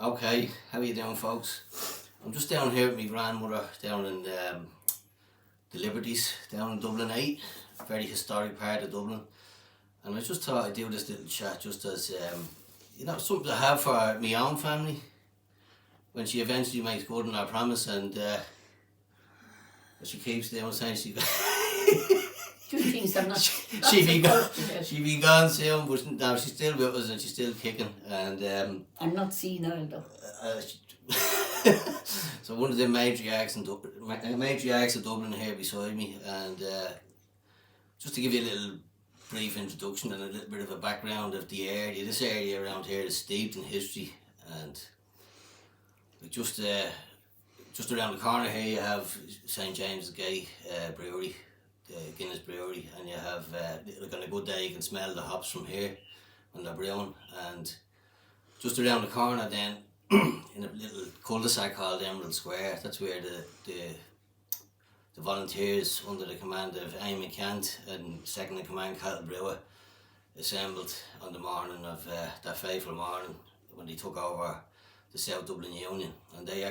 Okay, how you doing, folks? I'm just down here with my grandmother down in the Liberties, down in Dublin 8, a very historic part of Dublin. And I just thought I'd do this little chat just as, something to have for my own family when she eventually makes good on her promise and she keeps doing saying she Two things I'm not. she be gone soon, but now she's still with us and she's still kicking. And I'm not senile though. So one of the matriarchs of Dublin here beside me, and just to give you a little brief introduction and a little bit of a background of the area. This area around here is steeped in history, and just around the corner here you have St James's Gate Brewery, the Guinness Brewery, and you have like on a good day you can smell the hops from here when they're brewing. And just around the corner then, in a little cul-de-sac called Emerald Square, that's where the volunteers under the command of Amy Kent and second in command Cathal Brewer assembled on the morning of that fateful morning when they took over the South Dublin Union. And they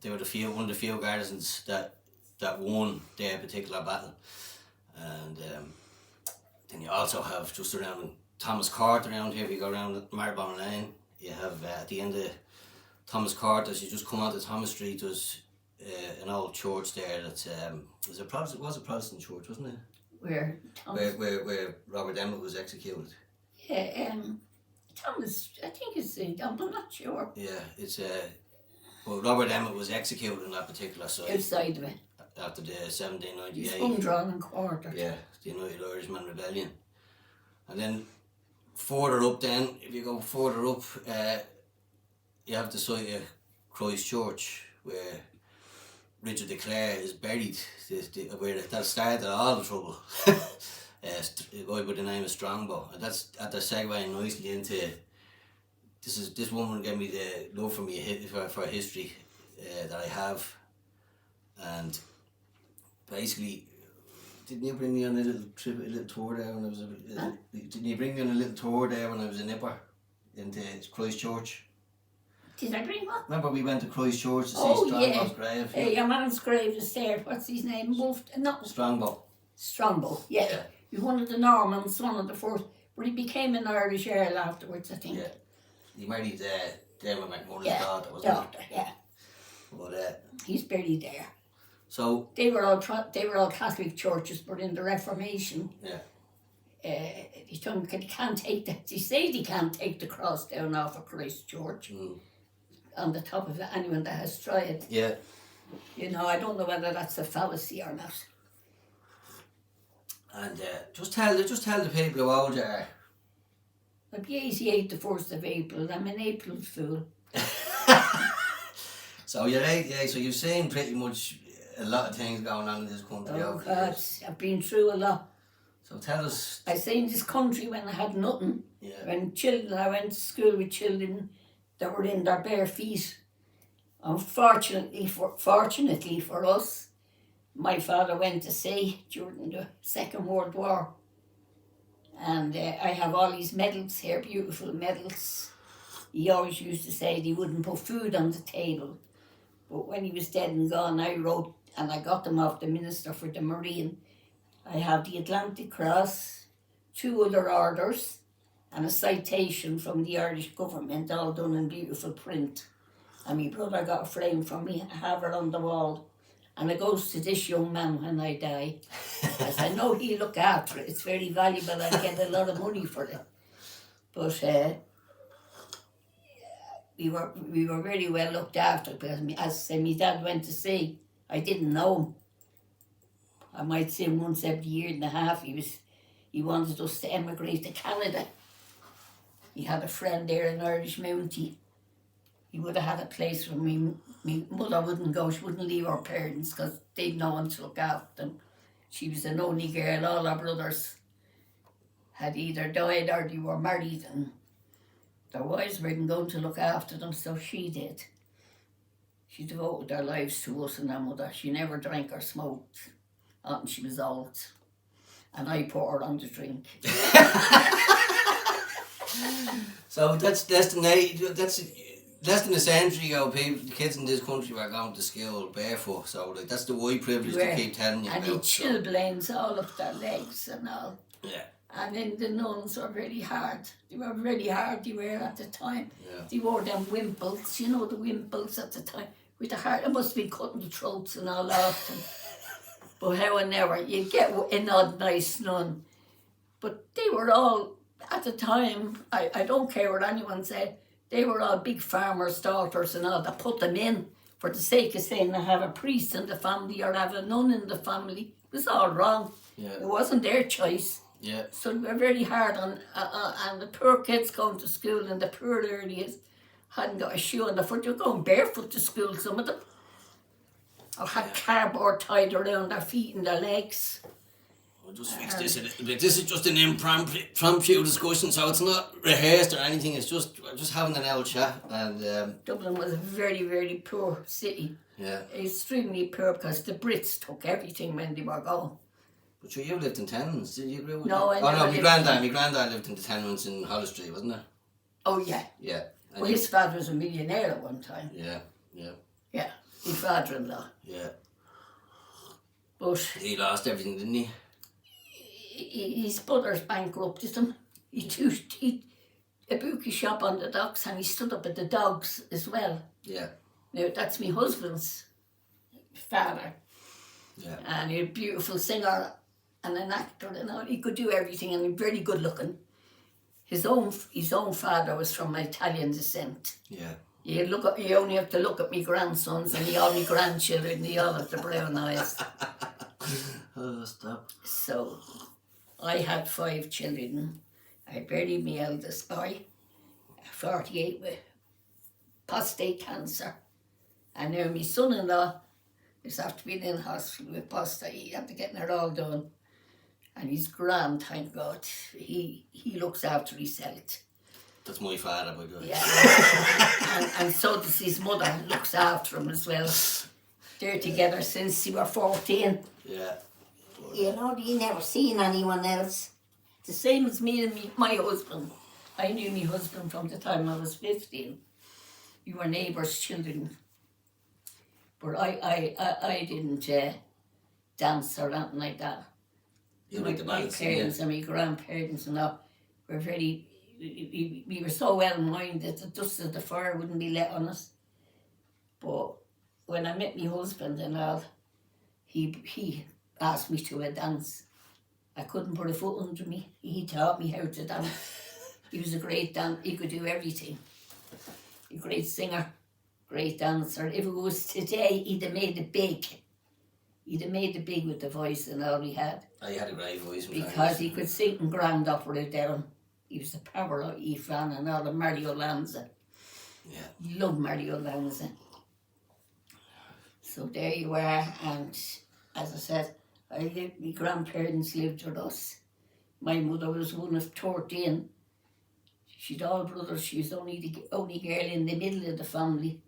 were one of the few garrisons that won their particular battle. And then you also have just around Thomas Court around here. If you go around Marylebone Lane, you have at the end of Thomas Court, as you just come onto Thomas Street, there's an old church there that's was a Protestant church, wasn't it? Where Where Robert Emmet was executed. Yeah, Thomas, I think it's I'm not sure. Yeah, it's well, Robert Emmet was executed on that particular site. Outside of it. After the 1798. He's undrawn and quartered. Yeah, the United Irishman Rebellion. And then further up then, if you go further up, you have the site of Christ Church, where Richard de Clare is buried, where that started all the trouble. A guy by the name of Strongbow. And that's segueing nicely into, this woman gave me the love for history that I have. And basically, didn't you bring me on a little tour there when I was didn't you bring me on a little tour there when I was a nipper into Christchurch? Did I bring what? Remember we went to Christchurch to see Strongbow's grave? Hey, your man's grave is there. What's his name? Strongbow. Strongbow, yeah. He was one of the Normans, one of the first, but he became an Irish Earl afterwards, I think. Yeah. He married Dermot McMurray's daughter, wasn't he? Yeah. But he's buried there. So they were all Catholic churches, but in the Reformation, they can't take that. They say they can't take the cross down off of Christ Church on the top of it. Anyone that has tried, I don't know whether that's a fallacy or not. And just tell the people how old you are. I'll be 88 the 1st of April. I'm an April fool. So you're 88. So you've seen pretty much a lot of things going on in this country. Oh God, I've been through a lot. So tell us. I seen this country when I had nothing. Yeah. When I went to school with children that were in their bare feet. Unfortunately for us, my father went to sea during the Second World War. And I have all these medals here, beautiful medals. He always used to say he wouldn't put food on the table. But when he was dead and gone, I wrote, and I got them off the Minister for the Marine. I have the Atlantic Cross, 2 other orders, and a citation from the Irish government, all done in beautiful print. And my brother got a frame from me, I have it on the wall. And it goes to this young man when I die. As I know he'll look after it. It's very valuable. I get a lot of money for it. But we were very well looked after because as my dad went to sea, I didn't know him. I might say once every year and a half he wanted us to emigrate to Canada. He had a friend there in Irish Mountie. He would have had a place where my mother wouldn't go. She wouldn't leave her parents because they'd no one to look after them. She was an only girl. All her brothers had either died or they were married, and their wives weren't going to look after them, so she did. She devoted her lives to us and our mother. She never drank or smoked until she was old. And I put her on the drink. So that's less than a century ago, the kids in this country were going to school barefoot. So like that's the white privilege Were. they keep telling you And about. the chilblains all up their legs and all. Yeah, And then the nuns were very hard. They were very hard, they were at the time. yeah. They wore them wimples, you know, the wimples at the time. With the heart, it must be cutting the throats and all off them. But however, you get an odd nice nun. But they were all, at the time, I don't care what anyone said, they were all big farmers' daughters and all that put them in for the sake of saying they have a priest in the family or have a nun in the family. It was all wrong. Yeah. It wasn't their choice. Yeah. So they were very hard on the poor kids going to school in the poor areas hadn't got a shoe on the foot. They were going barefoot to school, some of them. Or had cardboard tied around their feet and their legs. We'll just fix this a little bit. This is just an impromptu discussion, so it's not rehearsed or anything. It's just we're just having an old chat. And Dublin was a very, very poor city. yeah. Extremely poor because the Brits took everything when they were gone. But sure, you lived in tenements, did you agree with No, me? I Oh never no, lived my granddad lived in the tenements in Hollis Street, wasn't it? Oh, yeah. Yeah. And Well, his father was a millionaire at one time. yeah, yeah, Yeah, his father-in-law. yeah. But He lost everything, didn't he? his brothers bankrupted him. He a bookie shop on the docks and he stood up at the dogs as well. Yeah, Now, that's my husband's father. yeah. And he's a beautiful singer and an actor and all. He could do everything and he's very good looking. His own father was from Italian descent. Yeah. You only have to look at me grandsons and all my grandchildren, they all have the brown eyes. Oh, stop. So I had 5 children. I buried my eldest boy, 48, with prostate cancer. And now my son-in-law is after being in hospital with prostate. He had to get it all done. And he's grand, thank God. He looks after his health. That's my father, by the way. Yeah. and so does his mother, looks after him as well. They're together since they were 14. Yeah. You know, you never seen anyone else. The same as me and my husband. I knew my husband from the time I was 15. We were neighbours' children. But I didn't dance or anything like that. You like the My dance, parents and my grandparents and all were very, we were so well minded that the dust of the fire wouldn't be let on us. But when I met my husband and all, he asked me to a dance. I couldn't put a foot under me. He taught me how to dance. He was a great dancer. He could do everything. A great singer, great dancer. If it was today, he'd have made it big. He'd have made it big with the voice and all he had. Oh, he had a great voice. Because he could sing in grand opera down. He was the power of Ifan and all of Mario Lanza. Yeah. Love Mario Lanza. So there you were, and as I said, my grandparents lived with us. My mother was one of 13. She'd all brothers. She was only the only girl in the middle of the family.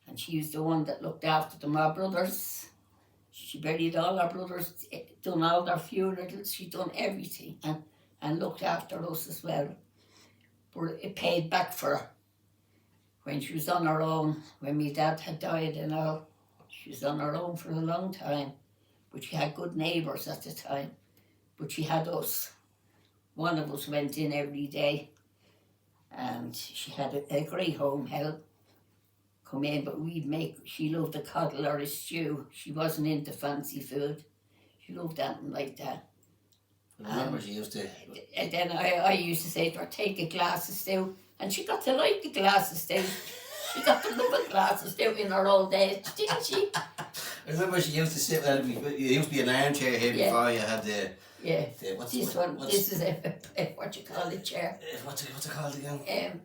And she was the one that looked after them, our brothers. She buried all our brothers, done all their funerals. She done everything and looked after us as well. But it paid back for her. When she was on her own, when my dad had died and all, she was on her own for a long time. But she had good neighbours at the time. But she had us. One of us went in every day. And she had a great home help come in, but she loved a coddle or a stew. She wasn't into fancy food. She loved anything like that. I remember she used to... And then I used to say to her, take a glass of stew. And she got to like the glass of stew. She got to love a glass of stew in her old age, didn't she? I remember she used to sit there, you used to be an armchair here before you had the... Yeah, What's this is a what you call it, chair. What's it called again?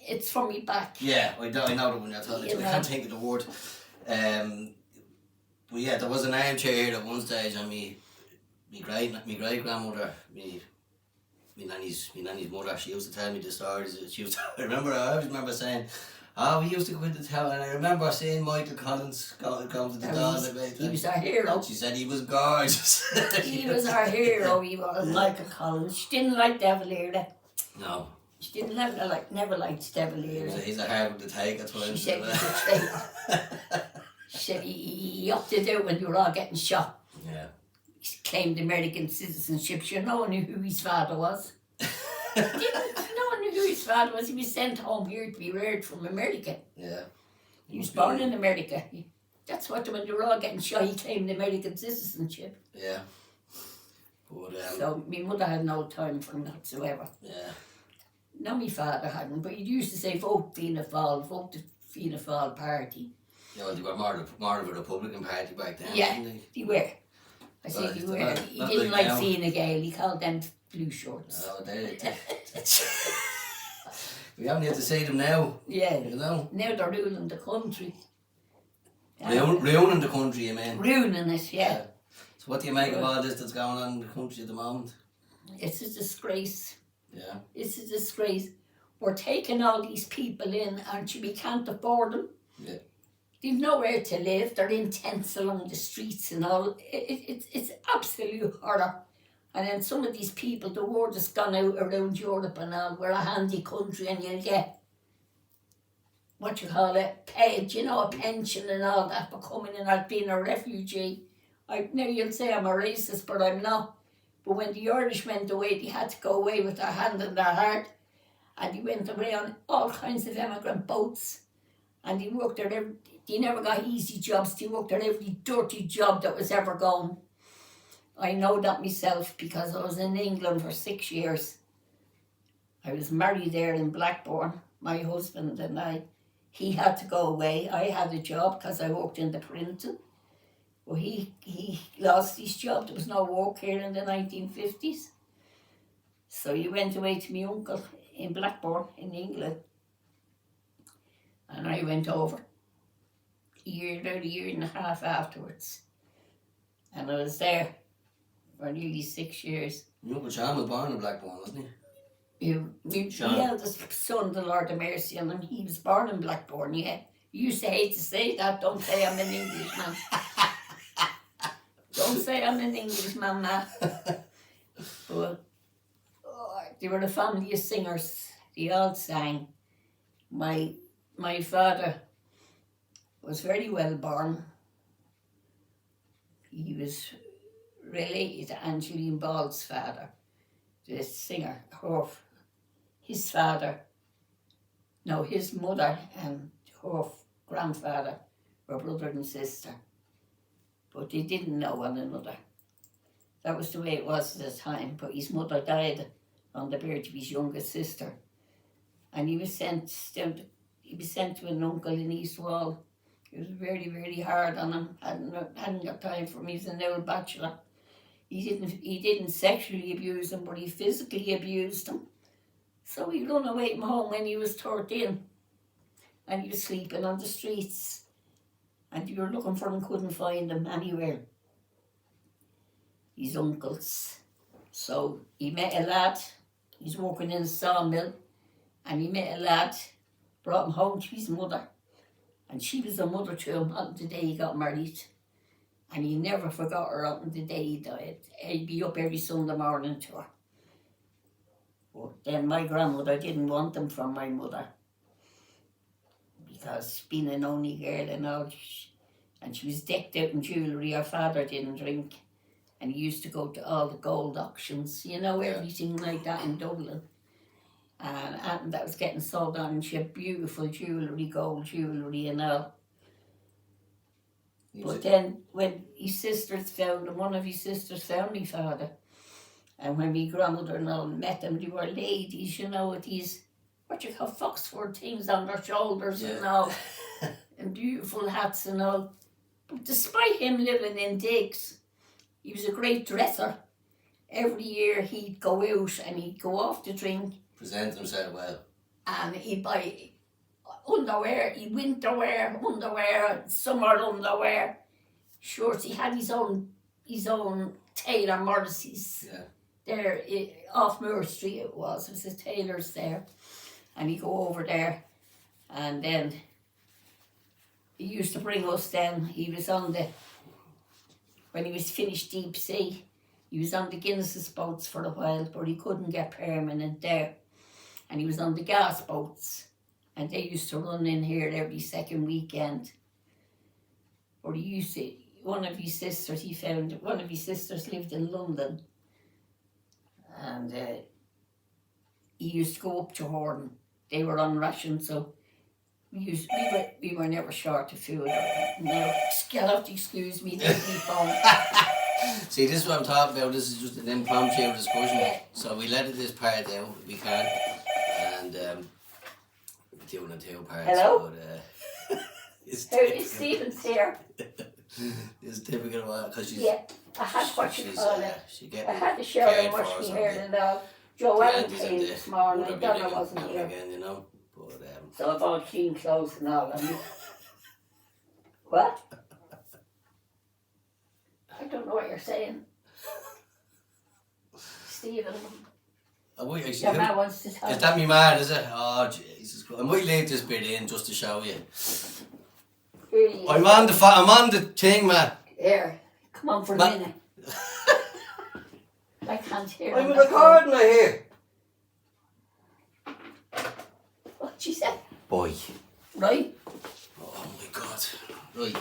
It's for me back. Yeah, I know the one you're talking about. I can't think of the word. But yeah, there was an armchair here at one stage, and me great grandmother, me nanny's mother, she used to tell me the stories. I always remember saying, "Oh, we used to go into town," and I remember seeing Michael Collins come to the door. He was our hero. She said he was gorgeous. He was our hero. He was Michael Collins. She didn't like Devil Early. No. She didn't never liked devil ears. He's a hard one to take at times. She said he was a traitor. She said he upped it out when you were all getting shot. Yeah. He claimed American citizenship. Sure, no one knew who his father was. No one knew who his father was. He was sent home here to be reared from America. Yeah. He was born in America. That's what, when they were all getting shot, he claimed American citizenship. Yeah. But, so my mother had no time for him whatsoever. Yeah. No, my father hadn't, but he used to say, vote Fianna Fáil, vote the Fianna Fáil party. Yeah, well, they were more of a Republican party back then, Yeah, didn't they were. I said they were. He didn't like Fine Gael, he called them blue shorts. Oh, we haven't yet to see them now. Yeah. You know? Now they're ruling the country. Ruining the country, you mean? Ruining it, yeah. So what do you make of all this that's going on in the country at the moment? It's a disgrace. Yeah. It's a disgrace. We're taking all these people in and we can't afford them. Yeah. They've nowhere to live. They're in tents along the streets and all. It's absolute horror. And then some of these people, the word has gone out around Europe and all, we're a handy country and you'll get, what you call it, paid, you know, a pension and all that for coming in as being a refugee. Now you'll say I'm a racist, but I'm not. But when the Irish went away, they had to go away with their hand in their heart. And they went away on all kinds of immigrant boats. And they worked at they never got easy jobs. They worked at every dirty job that was ever going. I know that myself because I was in England for 6 years. I was married there in Blackburn, my husband and I. He had to go away. I had a job because I worked in the printing. Well, he lost his job. There was no work here in the 1950s. So he went away to my uncle in Blackburn in England. And I went over about a year and a half afterwards. And I was there for nearly 6 years. Your Uncle Sean was born in Blackburn, wasn't he? My eldest son, the Lord of Mercy on him, he was born in Blackburn, yeah. You used to hate to say that, don't say I'm an Englishman. Don't say I'm an Englishman, Matt. But they were a family of singers. They all sang. My father was very well born. He was related to Angeline Ball's father, the singer. His mother and her grandfather were brother and sister. But they didn't know one another. That was the way it was at the time. But his mother died on the birth of his youngest sister. And he was sent to an uncle in East Wall. It was very, very hard on him. Hadn't got time for him. He's an old bachelor. He didn't sexually abuse him, but he physically abused him. So he run away from home when he was 13. And he was sleeping on the streets. And you were looking for him, couldn't find him anywhere. His uncles. So he met a lad. He's working in a sawmill. And he met a lad, brought him home to his mother. And she was a mother to him on the day he got married. And he never forgot her on the day he died. He'd be up every Sunday morning to her. But then my grandmother didn't want him from my mother. Because being an only girl and all, and she was decked out in jewellery. Her father didn't drink. And he used to go to all the gold auctions, you know, everything like that in Dublin. And that was getting sold on, and she had beautiful jewellery, gold jewellery and all. But then when his sisters found him, one of his sisters found my father. And when my grandmother and all met them, they were ladies, you know, with these, what you call, Foxford things on their shoulders and all, and beautiful hats and all. But despite him living in digs, he was a great dresser. Every year he'd go out and he'd go off to drink. Present himself well. And he'd buy underwear, winter wear, underwear, summer underwear, shorts. He had his own tailor, Morrissey's. Yeah. There, off Moore Street it was a tailor's there. And he'd go over there, and then he used to bring us then. He was when he was finished deep sea, he was on the Guinness's boats for a while, but he couldn't get permanent there. and he was on the gas boats, and they used to run in here every second weekend. Or he used to, one of his sisters lived in London, and he used to go up to Horton. They were on ration, so we were never short of food. Now, you'll have to excuse me, there's me phone. See, this is what I'm talking about. This is just an impromptu discussion. So we let this part out if we can. And we're doing it two parts. Hello? But, Stephen's here. It's typical because she's... Yeah, I had what you call it. I had to show cared him what for she or heard something. and all. Joanne Aunties and came the this morning, would Donna be wasn't ringing here. again, you know. But So I've all clean clothes and all. What? I don't know what you're saying. Stephen, your man wants to talk. Is that me mad, is it? Oh, Jesus Christ. I might leave this bit in just to show you. Really? I'm on the thing, man. Here, come on for a minute. I can't hear I'm him. recording it here. What she said? Boy. Right? Oh my God. Right.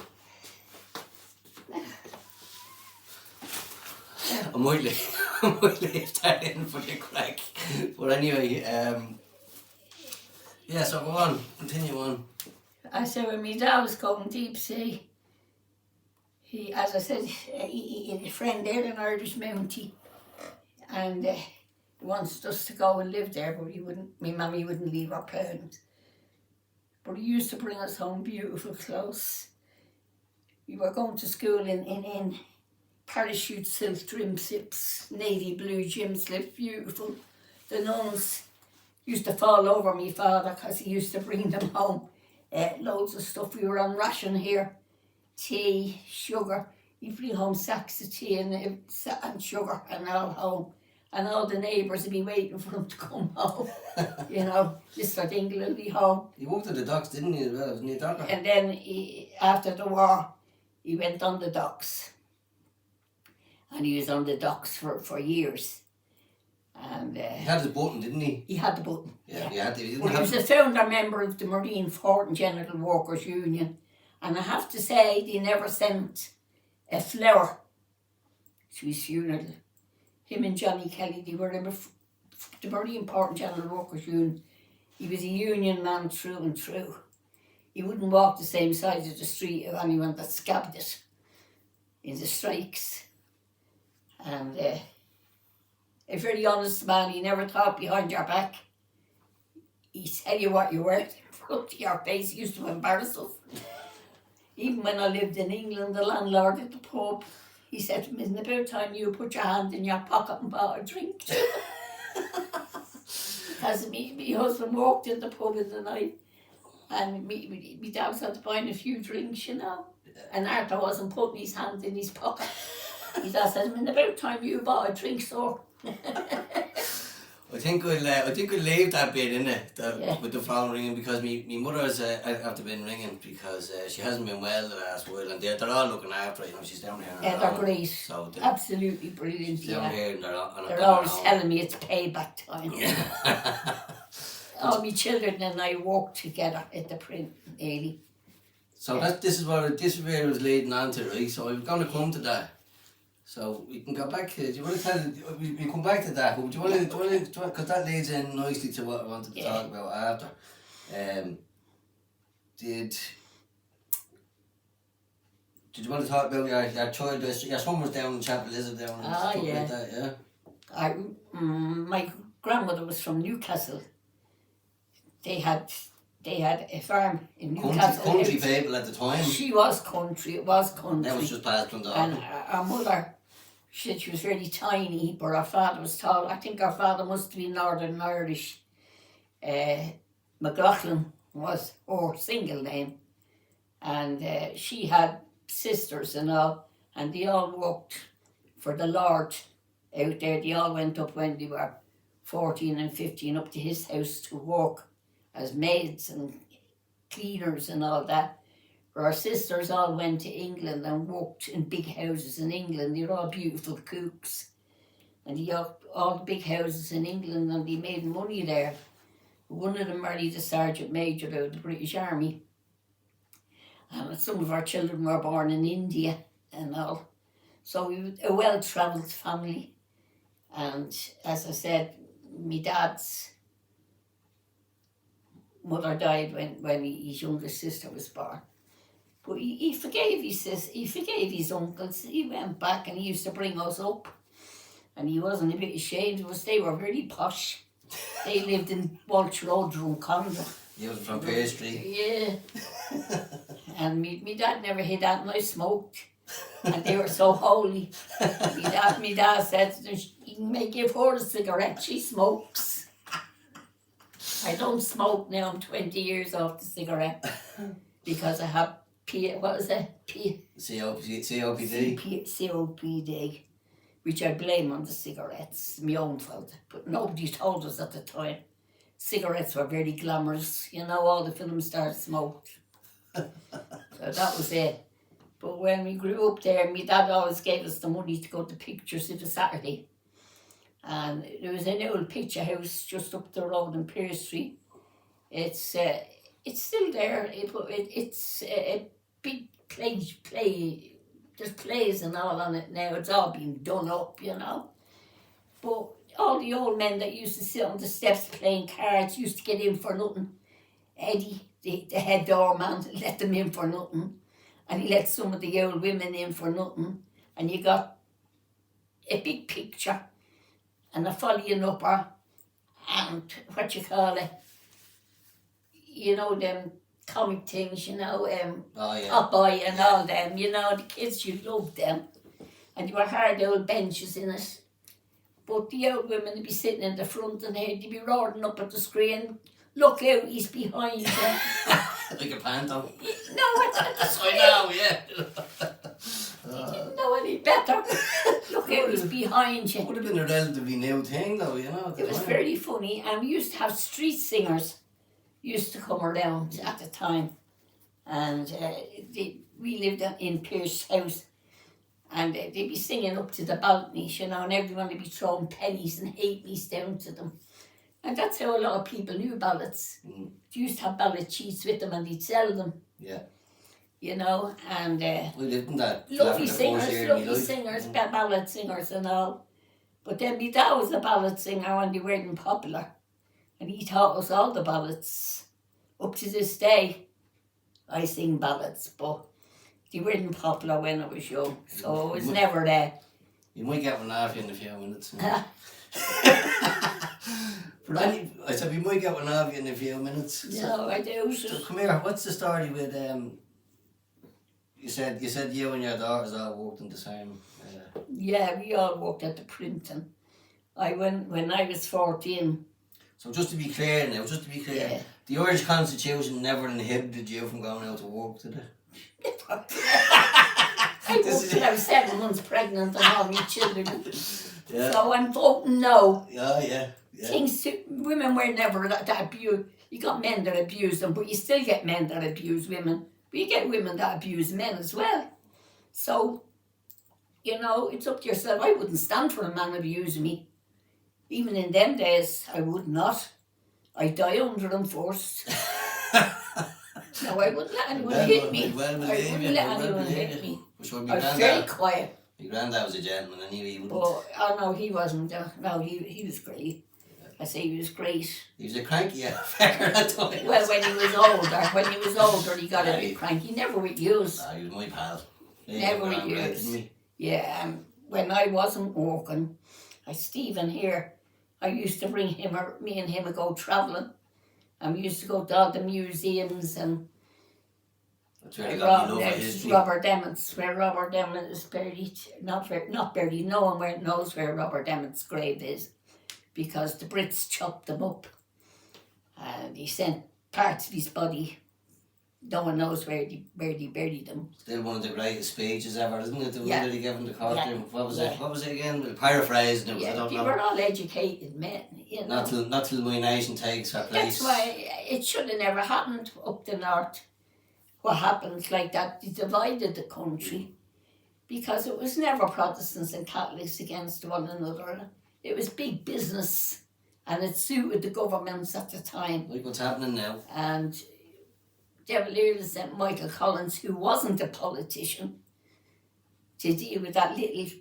I might leave that in for the crack. But anyway, yeah, so go on, continue on. I said when my dad was going deep sea, he, as I said, he had a friend there, an Irish Mountie, and he wanted us to go and live there, but my mummy wouldn't leave our parents. But he used to bring us home beautiful clothes. We were going to school in parachute silk trim slips, navy blue gym slips, beautiful. The nuns used to fall over me father because he used to bring them home. Loads of stuff. We were on ration here. Tea, sugar. He'd bring home sacks of tea and sugar and all home. And all the neighbours would be waiting for him to come home. You know, Mr. Dingle will be home. You worked at the docks, didn't you, as well? Wasn't you a doctor? And then after the war, he went on the docks. And he was on the docks for years. And He had his button, didn't he? he had the button. Yeah, he had to. He didn't Well, he have was a founder member of the Marine Horton Genital Workers Union. And I have to say, they never sent a flower to his funeral. Him and Johnny Kelly, they were in the Marine Horton Genital Workers Union. He was a union man through and through. He wouldn't walk the same side of the street of anyone that scabbed it in the strikes. And a very honest man, he never talked behind your back. He'd tell you what you were in front of your face. He used to embarrass us. Even when I lived in England, the landlord at the pub, he said to me, isn't it about time you put your hand in your pocket and bought a drink too? Because my husband walked in the pub in the night and my dad was out buying a few drinks, you know. And Arthur wasn't putting his hand in his pocket. His dad said, isn't it about time you bought a drink, sir? I think we'll leave that bit in it Yeah. with the phone ringing because my mother's after been ringing because she hasn't been well the last while and they're all looking after her, you know, she's down here. Yeah, they're great. So Absolutely brilliant. she's down here and They're always telling me it's payback time. All my children and I work together at the print daily. So this is where it was leading on to, right? So I'm going to come to that. So we can go back. Do you want to tell? We come back to that. But do you want to? Because that leads in nicely to what I wanted to talk about after. Did you want to talk about your child? Your son was down in Chapel Elizabeth down and stuff like that, yeah. My grandmother was from Newcastle. They had a farm in Newcastle. Country people at the time. She was country. It was country. That was just past Dundalk. And our mother, she was very tiny, but our father was tall. I think our father must be Northern Irish. McLaughlin was her single name. And she had sisters and all, and they all worked for the Lord out there. They all went up when they were 14 and 15 up to his house to work as maids and cleaners and all that. Our sisters all went to England and worked in big houses in England. They were all beautiful cooks. And they all the big houses in England and they made money there. One of them married a sergeant major out of the British Army. And some of our children were born in India and all. So we were a well-travelled family. And as I said, my dad's mother died when his younger sister was born. But he forgave his uncles. He went back and he used to bring us up. And he wasn't a bit ashamed of us. They were very posh. They lived in Walsh Road, Drumconda. You was from Pear Street. Yeah. And me dad never hid that, and I smoked. And they were so holy. Me dad said, you may give her a cigarette, she smokes. I don't smoke now, I'm 20 years off the cigarette. Because I have COPD, which I blame on the cigarettes, my own fault. But nobody told us at the time. Cigarettes were very glamorous, all the film stars smoked. So that was it. But when we grew up there, my dad always gave us the money to go to pictures every Saturday. And there was an old picture house just up the road in Pear Street. It's still there. It's a big play. There's plays and all on it now. It's all been done up, But all the old men that used to sit on the steps playing cards used to get in for nothing. Eddie, the head doorman, let them in for nothing. And he let some of the old women in for nothing. And you got a big picture and a following upper and them comic things, Popeye and all them, the kids, you loved them. And you were hard old benches in it. But the old women would be sitting in the front and they'd be roaring up at the screen, look out, he's behind you. Like a panto. No, at the screen. I know, yeah. You didn't know any better. Look out, he's behind you. Would have been a relatively new thing though, It was very funny, and we used to have street singers used to come around at the time. And we lived in Pierce House. And they'd be singing up to the balconies, and everyone would be throwing pennies and halfpennies down to them. And that's how a lot of people knew ballads. They used to have ballad sheets with them and they'd sell them. Yeah. And we lived in that. lovely singers, ballad singers and all. But then my dad was a ballad singer when they weren't popular. And he taught us all the ballads. Up to this day, I sing ballads, but they weren't popular when I was young, so it was never there. You might get one off you in a few minutes. I said we might get one off you in a few minutes. No, I do. So come here, what's the story with you said you and your daughters all worked in the same Yeah, we all worked at the printing. When I was 14. So just to be clear, Yeah. the Irish Constitution never inhibited you from going out to work, did it? I worked till I was 7 months pregnant and all my children. Yeah. So I'm voting no. Yeah. Women were never that abused. You got men that abuse them, but you still get men that abuse women. But you get women that abuse men as well. So, it's up to yourself. I wouldn't stand for a man abusing me. Even in them days, I would not. I'd die under them first. No, I wouldn't let anyone hit me. I wouldn't let anyone hit me. I was very quiet. Your granddad was a gentleman and he wouldn't. Oh no, he wasn't. No, he was great. I say he was great. He was a cranky fucker at times. Well, when he was older, he got a bit cranky. Never with yous. He was my pal. Never with yous. Yeah, when I wasn't working, Stephen here, I used to bring me and him would go travelling. And we used to go to all the museums and Robert Emmet's, where Robert Emmett is buried. Not buried, no one knows where Robert Emmett's grave is, because the Brits chopped them up. And he sent parts of his body. No one knows where they buried him. Still one of the greatest speeches ever, isn't it? The one that he gave in the court. Yeah. What was it? What was it again? Paraphrasing it. Yeah, they were all educated men. Not till my nation takes our place. That's why it should have never happened up the north. What happened like that, they divided the country, because it was never Protestants and Catholics against one another. It was big business and it suited the governments at the time. Like what's happening now. And Devil Earl sent Michael Collins, who wasn't a politician, to deal with that little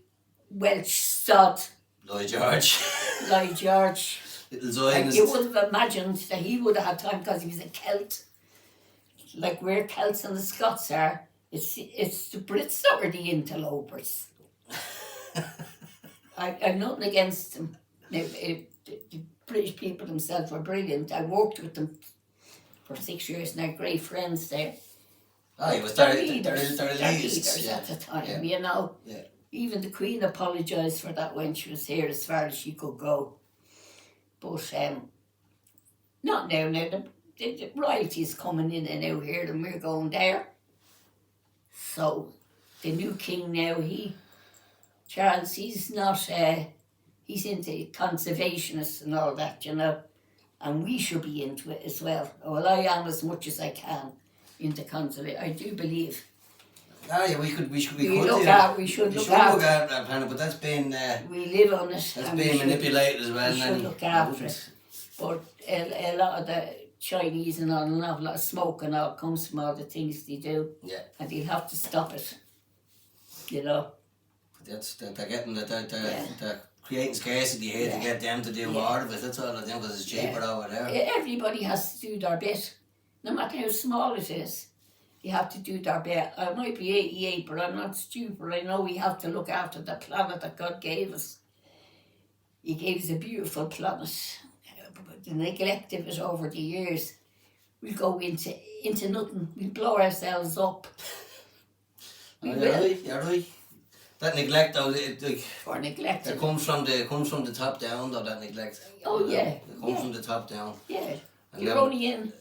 Welsh sod, Lloyd George. Lloyd George. Little Like Zionist. you would have imagined that he would have had time because he was a Celt. Like where Celts and the Scots are, it's the Brits that were the interlopers. I've nothing against them. The British people themselves were brilliant. I worked with them for 6 years and they're great friends there. Oh, it was They're their leaders leaders. at the time, Yeah. you know. Yeah. Even the Queen apologised for that when she was here as far as she could go. But not now. Now the royalty's coming in and out here and we're going there. So the new king now, Charles, he's not, he's into conservationists and all that, you know. And we should be into it as well. Well, I am as much as I can into conservation. I do believe. Ah, yeah, we should We should look look after that planet, but that's been we live on it. that's and being we should- manipulated as well. we should Nanny. look after it. But a lot of the Chinese and all, an awful lot of smoke and all comes from all the things they do. Yeah. And they'll have to stop it. You know. They're getting Yeah. they're creating scarcity here to Yeah. get them to do Yeah. more of it. That's all they're doing because it's cheaper Yeah. over there. Everybody has to do their bit. No matter how small it is. You have to do their bit. I might be 88, but I'm not stupid. I know we have to look after the planet that God gave us. He gave us a beautiful planet. But the neglect of it over the years, we'll go into nothing. We'll blow ourselves up. We Oh, will. you're right. That neglect though, For neglecting. it comes from the top down though. That neglect. Oh, yeah. It comes Yeah. from the top down. Yeah. And You're then only in.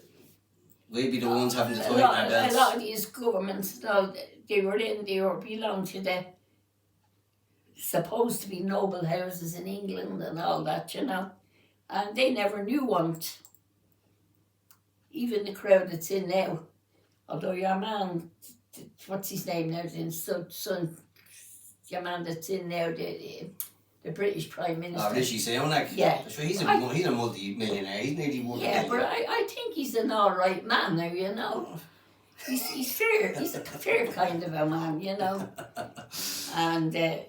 we'd be the ones having to A tighten our belts. lot of these governments now, they belong to the supposed to be noble houses in England and all that, you know. And they never knew one. Even the crowd that's in now. Although your man, what's his name now, son, your man that's in now, the British Prime Minister. Oh, Rishi Sunak. Yeah. Sure, he's a multi-millionaire. He's nearly worth Yeah, but I think he's an alright man now, you know. He's fair. He's a fair kind of a man, you know. And they're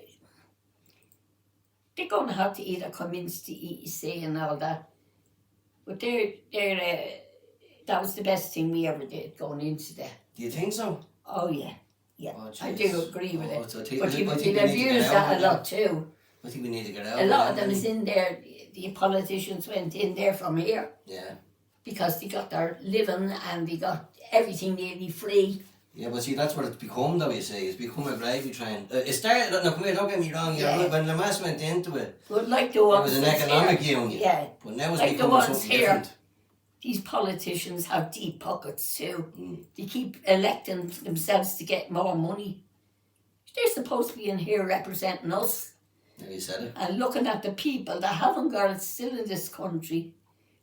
going to have to either come into the EEC and all that. But that was the best thing we ever did, going into that. Do you think so? Oh, yeah. Yeah, Oh, I jeez. do agree with Oh, it. so I think- But I think you've we need to abused get out that of a it. lot too. I think we need to get out. A lot of that, them is Nanny. in there, the politicians went in there from here. Yeah. Because they got their living and they got everything nearly free. Yeah, but see, that's what it's become, though, you see. It's become a gravy train. It started, no, come here, don't get me wrong, you're Yeah. right, when Lamass went into it, But like the it ones was an that's economic here, union. yeah, But now it's like the becoming ones something here. different. These politicians have deep pockets too. Mm. They keep electing themselves to get more money. They're supposed to be in here representing us There you said it. and looking at the people that haven't got it still in this country.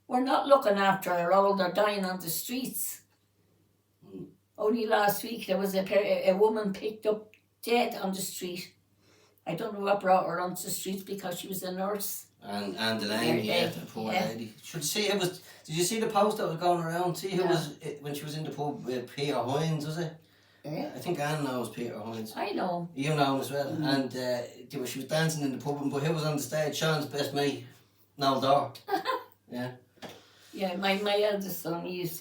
We're not looking after our old, they're dying on the streets. Mm. Only last week there was a woman picked up dead on the street. I don't know what brought her onto the street because she was a nurse. And the lady, Yeah, the poor yeah. lady. Should see it was. Did you see the post that was going around? See who No. was it, when she was in the pub with Peter Hines, was it? Yeah, I think Anne knows Peter Hines. I know. You know him as well. And she was dancing in the pub, but who was on the stage? Sean's best mate, Noel Dore. Yeah. Yeah, my eldest son, he used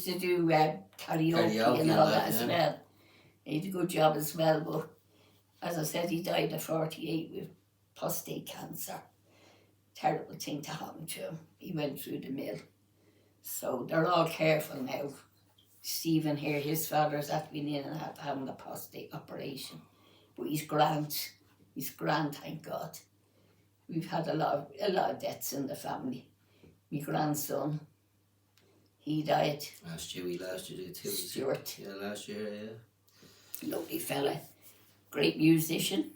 to do karaoke and all that as yeah. well. He did a good job as well, but as I said, he died at 48 with prostate cancer. Terrible thing to happen to him. He went through the mill. So they're all careful now. Stephen here, his father's had been in and having a prostate operation. But he's grand. He's grand, thank God. We've had a lot of deaths in the family. My grandson, he died. Stewie last year too. Stuart, Yeah, last year, yeah. lovely fella, great musician.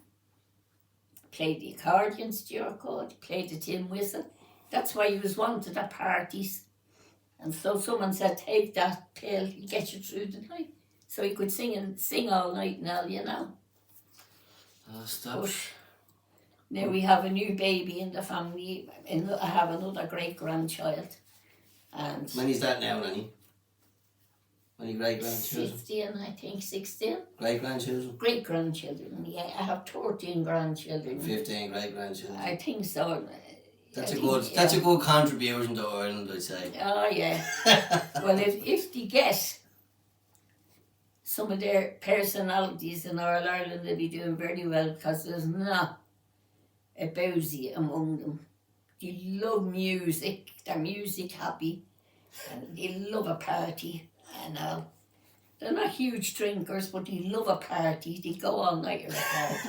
Played the accordion, Stuart could, played the tin whistle. That's why he was wanted at parties. And so someone said, take that pill, it'll get you through the night. So he could sing all night now, you know. Oh, stop. But Now we have a new baby in the family, and I have another great-grandchild. And Many's that now, Nanny? Many great-grandchildren? 16, I think, 16. Great-grandchildren? Great-grandchildren, yeah. I have 13 grandchildren. 15 great-grandchildren. I think so. That's I a think, good. yeah. That's a good contribution to Ireland, I'd say. Oh, yeah. Well, if they get some of their personalities in Ireland, they'll be doing very well, because there's not a bowsy among them. They love music, they're music happy, and they love a party and all. They're not huge drinkers, but they love a party. They go all night at a party,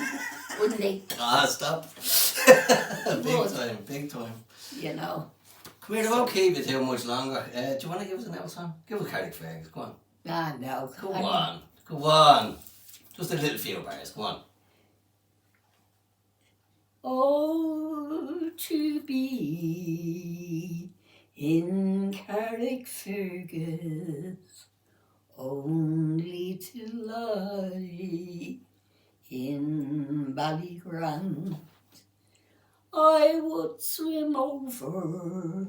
wouldn't they? Ah, stop. Big time. You know. Come here, I won't keep you too much longer. Do you want to give us an L song? Give us Carrickfergus, go on. Ah, no. Go on. Go on. Just a little few bars, go on. Oh, to be in Carrickfergus, only to lie in Ballygrand. I would swim over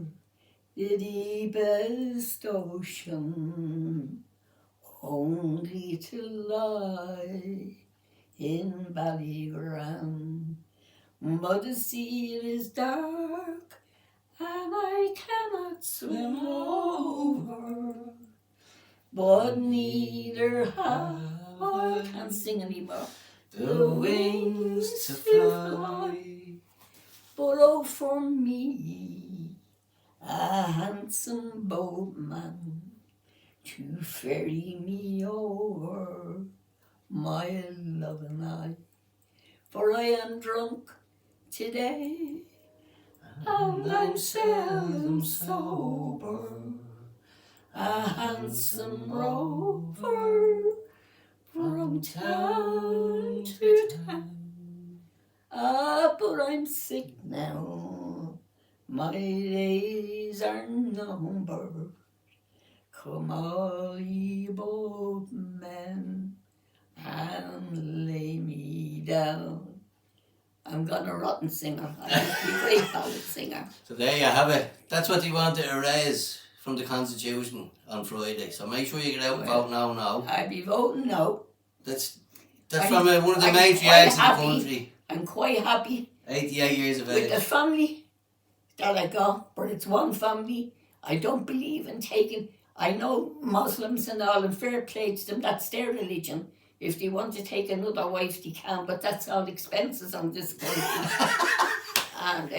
the deepest ocean, only to lie in Ballygrand. But the sea is dark, and I cannot swim over. But neither have I can't sing anymore. The wings to fly. But oh, for me, a handsome boatman to ferry me over, my love and I. For I am drunk today, and I'm seldom sober. A handsome rover from town to town. Ah, but I'm sick now, my days are numbered. Come all ye boatmen and lay me down. I'm gonna rotten singer. I used to be a great ballad singer. So there you have it. That's what they want to erase from the Constitution on Friday. So make sure you get out and vote now. I'd be voting no. That's I'm- from one of the I'm matriarchs of quite the happy. country. I'm quite happy 88 years of with the age. family that I got, but it's one family. I don't believe in taking. I know Muslims and all, and fair play to them. That's their religion. If they want to take another wife, they can, but that's all expenses on this country. And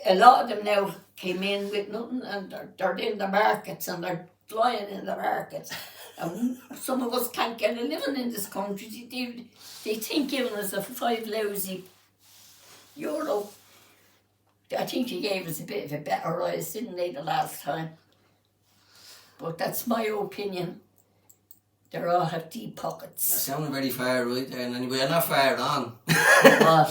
a lot of them now came in with nothing, and they're in the markets, and they're flying in the markets. And some of us can't get a living in this country. They think giving us a 5 lousy euro. I think he gave us a bit of a better rise, didn't they, the last time? But that's my opinion. They all have deep You're pockets. sounding very far right there, and we're not far on. But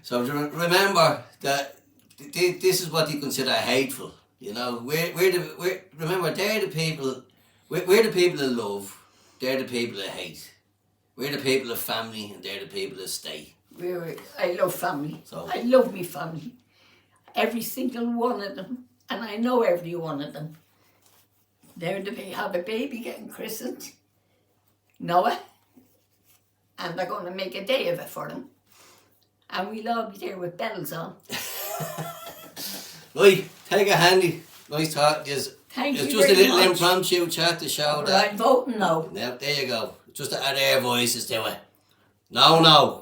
So remember that this is what you consider hateful. You know, remember they're the people. We're the people of love. They're the people of hate. We're the people of family, and they're the people of stay. I love family. So- I love me family. Every single one of them. And I know every one of them. They have a baby getting christened. Noah. And they're going to make a day of it for them. And we'll all be there with bells on. Right, take a handy. Nice talk. It's Thank you just a very little much. impromptu chat to show But that. I'm voting no. Now, there you go. Just to add our voices to it. No. No.